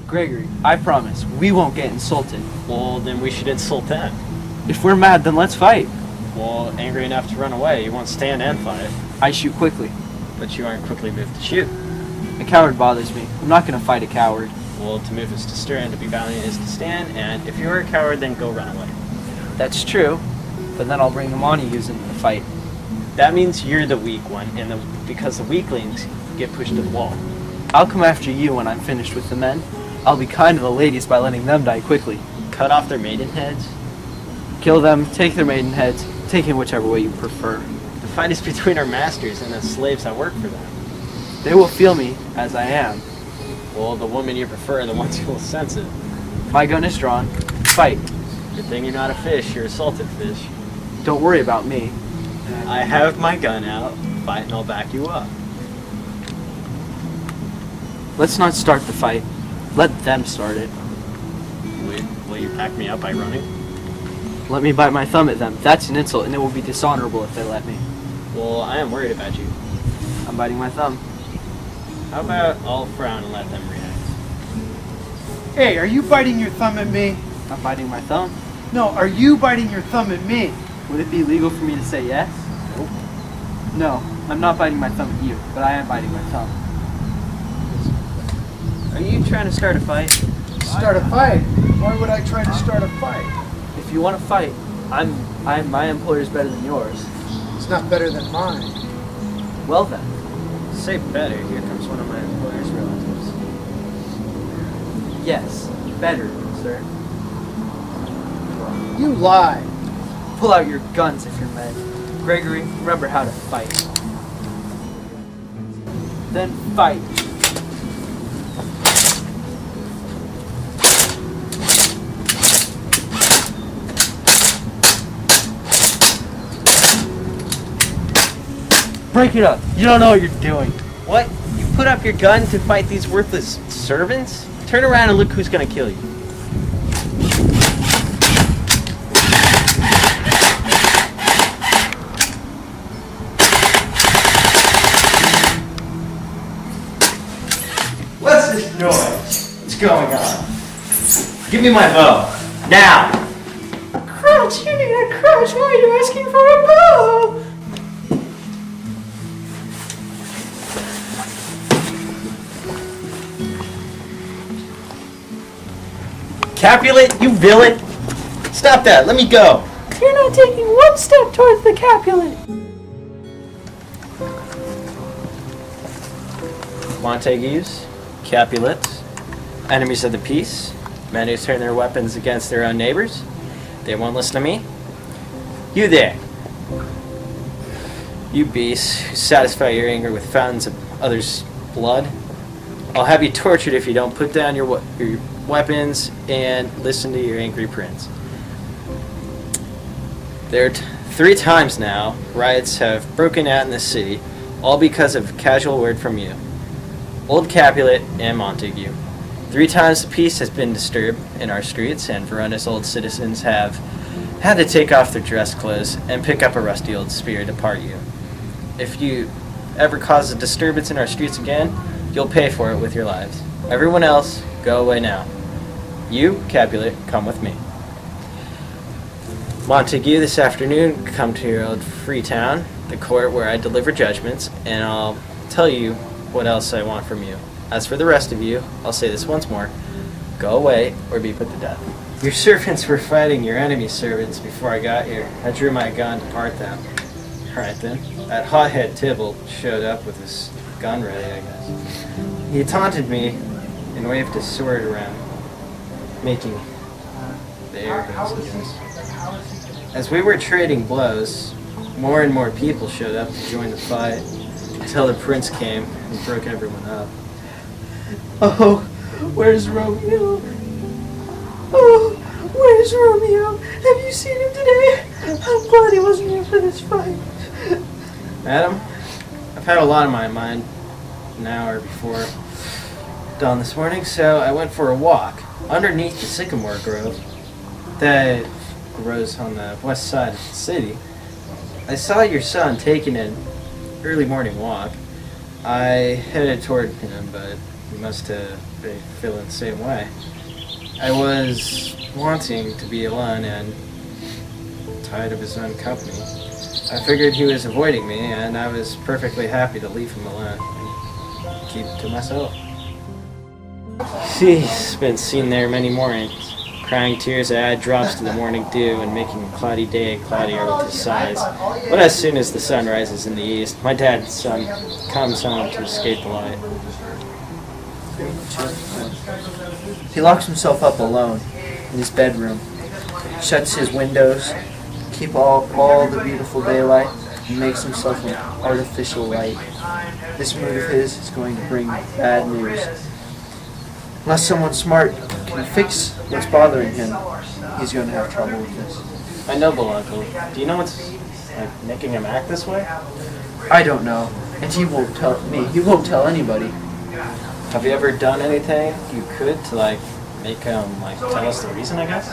Gregory, I promise, we won't get insulted. Well, then we should insult them. If we're mad, then let's fight. Well, angry enough to run away, you won't stand and fight. I shoot quickly. But you aren't quickly moved to shoot. A coward bothers me. I'm not going to fight a coward. Well, to move is to stir, and to be valiant is to stand, and if you're a coward, then go run away. That's true, but then I'll bring the Montagues into the fight. That means you're the weak one, and because the weaklings get pushed to the wall. I'll come after you when I'm finished with the men. I'll be kind to the ladies by letting them die quickly. Cut off their maiden heads? Kill them, take their maiden heads, take it whichever way you prefer. The fight is between our masters and the slaves that work for them. They will feel me as I am. Well, the women you prefer are the ones who will sense it. My gun is drawn. Fight. Good thing you're not a fish, you're a salted fish. Don't worry about me. I have my gun out. Fight and I'll back you up. Let's not start the fight. Let them start it. Will you back me up by running? Let me bite my thumb at them. That's an insult, and it will be dishonorable if they let me. Well, I am worried about you. I'm biting my thumb. How about I'll frown and let them react? Hey, are you biting your thumb at me? I'm biting my thumb. No, are you biting your thumb at me? Would it be legal for me to say yes? Nope. No, I'm not biting my thumb at you, but I am biting my thumb. Are you trying to start a fight? Start a fight? Why would I try to start a fight? If you want to fight, my employer's better than yours. It's not better than mine. Well then. Say better, here comes one of my employer's relatives. Yes, better, sir. You lie. Pull out your guns if you're men. Gregory, remember how to fight. Then fight. Break it up. You don't know what you're doing. What? You put up your gun to fight these worthless servants? Turn around and look who's gonna kill you. What's this noise? What's going on? Give me my bow. Now! Crunch, you need a crunch. Why are you asking for a bow? Capulet, you villain! Stop that, let me go! You're not taking one step towards the Capulet. Montagues, Capulets, enemies of the peace, men who turn their weapons against their own neighbors. They won't listen to me. You there! You beasts who satisfy your anger with fountains of others' blood. I'll have you tortured if you don't put down your weapons and listen to your angry prince. There are 3 times now riots have broken out in this city, all because of a casual word from you, Old Capulet and Montague. 3 times the peace has been disturbed in our streets, and Verona's old citizens have had to take off their dress clothes and pick up a rusty old spear to part you. If you ever cause a disturbance in our streets again, you'll pay for it with your lives. Everyone else, go away now. You, Capulet, come with me. Montague, this afternoon, come to your old free town, the court where I deliver judgments, and I'll tell you what else I want from you. As for the rest of you, I'll say this once more, go away or be put to death. Your servants were fighting your enemy's servants before I got here. I drew my gun to part them. Alright then, that hothead Tybalt showed up with his gun ready, I guess. He taunted me and waved his sword around, making the air goes. As we were trading blows, more and more people showed up to join the fight until the prince came and broke everyone up. Oh, where's Romeo? Oh, where's Romeo? Have you seen him today? I'm glad he wasn't here for this fight. Madam, I've had a lot on my mind an hour before dawn this morning, so I went for a walk underneath the sycamore grove that grows on the west side of the city. I saw your son taking an early morning walk. I headed toward him, but You must have been feeling the same way. I was wanting to be alone and tired of his own company. I figured he was avoiding me, and I was perfectly happy to leave him alone and keep to myself. He's been seen there many mornings, crying tears that add drops to the morning dew and making a cloudy day cloudier with his sighs. But as soon as the sun rises in the east, my dad's son comes home to escape the light. He locks himself up alone in his bedroom, shuts his windows, keep all the beautiful daylight, and makes himself an artificial light. This mood of his is going to bring bad news. Unless someone smart can fix what's bothering him, he's going to have trouble with this. My noble uncle, do you know what's making him act this way? I don't know, and he won't tell me. He won't tell anybody. Have you ever done anything you could to make him tell us the reason, I guess?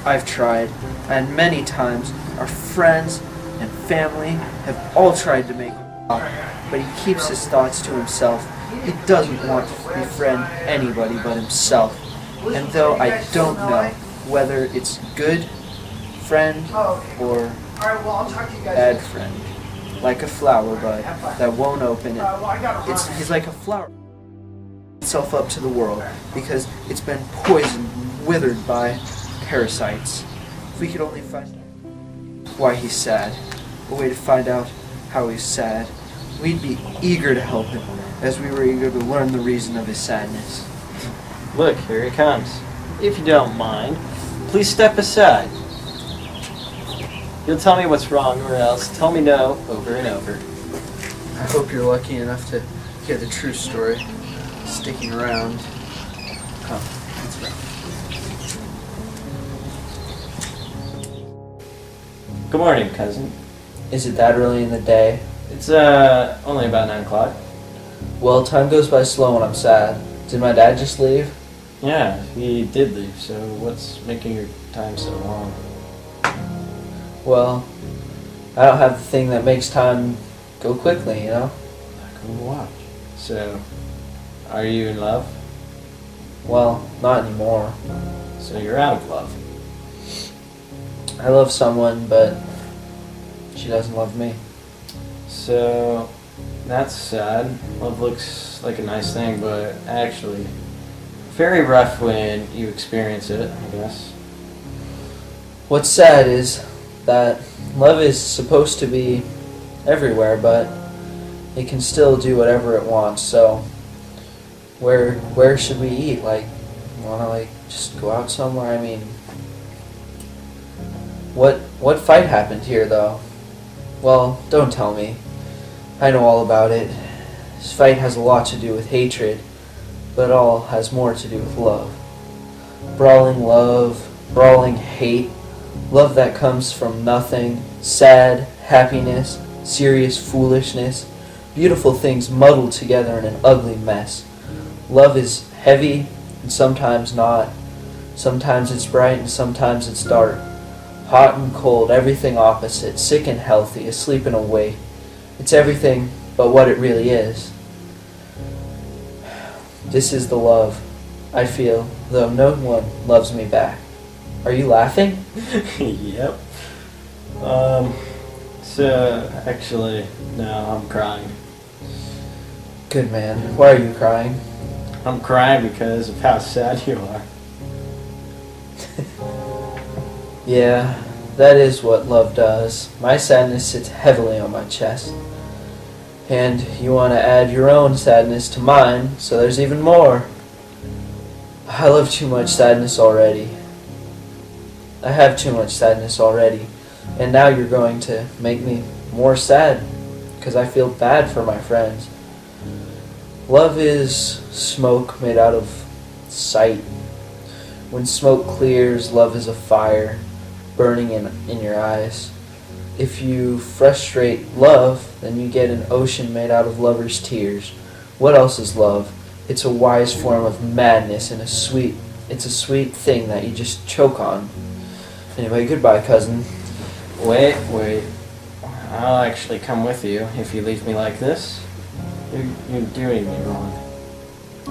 I've tried, and many times our friends and family have all tried to make him stop, but he keeps his thoughts to himself. He doesn't want to befriend anybody but himself. And though I don't know whether it's good friend or bad friend, like a flower bud that won't open it, he's like a flower itself up to the world because it's been poisoned and withered by parasites. If we could only find out why he's sad, a way to find out how he's sad, we'd be eager to help him as we were eager to learn the reason of his sadness. Look, here he comes. If you don't mind, please step aside. You'll tell me what's wrong or else tell me no over and over. I hope you're lucky enough to hear the true story. Sticking around. Come, let's go. Good morning, cousin. Is it that early in the day? It's only about 9 o'clock. Well, time goes by slow when I'm sad. Did my dad just leave? Yeah, he did leave, so what's making your time so long? Well, I don't have the thing that makes time go quickly, you know? I couldn't watch. So, are you in love? Well, not anymore. So you're out of love. I love someone, but she doesn't love me. So, that's sad. Love looks like a nice thing, but actually, very rough when you experience it, I guess. What's sad is that love is supposed to be everywhere, but it can still do whatever it wants. So, where should we eat? Wanna just go out somewhere? I mean, what fight happened here though? Well, don't tell me. I know all about it. This fight has a lot to do with hatred, but it all has more to do with love. Brawling love, brawling hate, love that comes from nothing, sad, happiness, serious foolishness, beautiful things muddled together in an ugly mess. Love is heavy and sometimes not. Sometimes it's bright and sometimes it's dark. Hot and cold, everything opposite, sick and healthy, asleep and awake. It's everything but what it really is. This is the love I feel, though no one loves me back. Are you laughing? Yep. So, actually, no, I'm crying. Good man. Why are you crying? I'm crying because of how sad you are. Yeah, that is what love does. My sadness sits heavily on my chest. And you want to add your own sadness to mine, so there's even more. I love too much sadness already. I have too much sadness already. And now you're going to make me more sad, because I feel bad for my friends. Love is smoke made out of sight. When smoke clears, love is a fire burning in your eyes. If you frustrate love, then you get an ocean made out of lovers' tears. What else is love? It's a wise form of madness and it's a sweet thing that you just choke on. Anyway, goodbye, cousin. Wait. I'll actually come with you if you leave me like this. You're doing me wrong.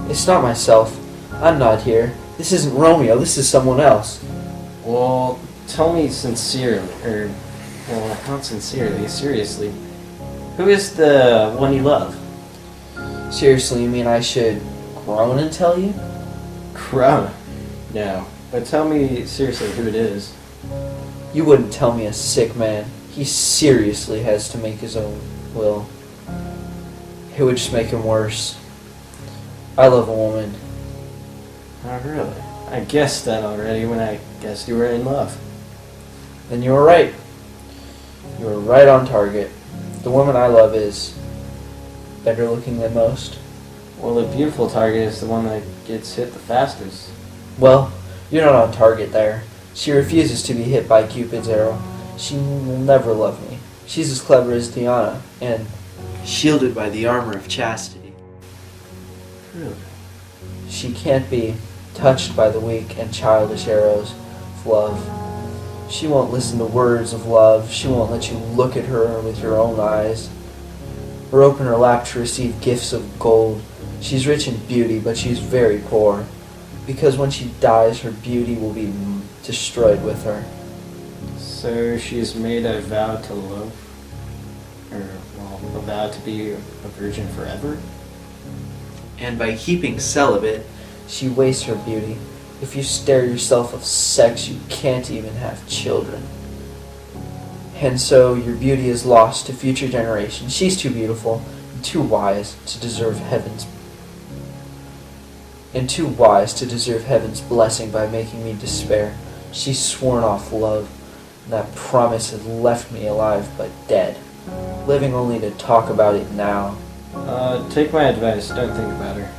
It's not myself. I'm not here. This isn't Romeo. This is someone else. Well, tell me sincerely, or, well, not sincerely, seriously. Who is the one you love? Seriously, you mean I should groan and tell you? Crone. No. But tell me seriously who it is. You wouldn't tell me a sick man. He seriously has to make his own will. It would just make him worse. I love a woman. Oh, really? I guessed that already when I guessed you were in love. Then you were right. You were right on target. The woman I love is better looking than most. Well, the beautiful target is the one that gets hit the fastest. Well, you're not on target there. She refuses to be hit by Cupid's arrow. She will never love me. She's as clever as Diana, and shielded by the armor of chastity. Really? She can't be touched by the weak and childish arrows of love. She won't listen to words of love. She won't let you look at her with your own eyes, or open her lap to receive gifts of gold. She's rich in beauty, but she's very poor, because when she dies, her beauty will be destroyed with her. So she's made a vow to love? Or, well, a vow to be a virgin forever? And by keeping celibate, she wastes her beauty. If you stare yourself of sex, you can't even have children. And so your beauty is lost to future generations. She's too beautiful and too wise to deserve heaven's blessing by making me despair. She's sworn off love, and that promise has left me alive but dead, living only to talk about it now. Take my advice, don't think about her.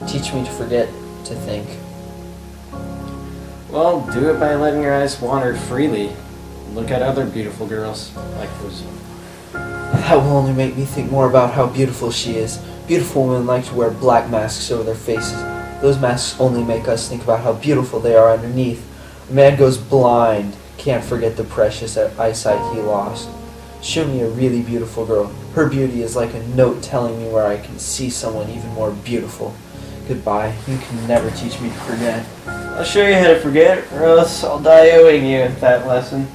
Teach me to forget to think. Well, do it by letting your eyes wander freely. Look at other beautiful girls, like those. That will only make me think more about how beautiful she is. Beautiful women like to wear black masks over their faces. Those masks only make us think about how beautiful they are underneath. A man goes blind, can't forget the precious eyesight he lost. Show me a really beautiful girl. Her beauty is like a note telling me where I can see someone even more beautiful. Goodbye. You can never teach me to forget. I'll show you how to forget, or else I'll die owing you that lesson.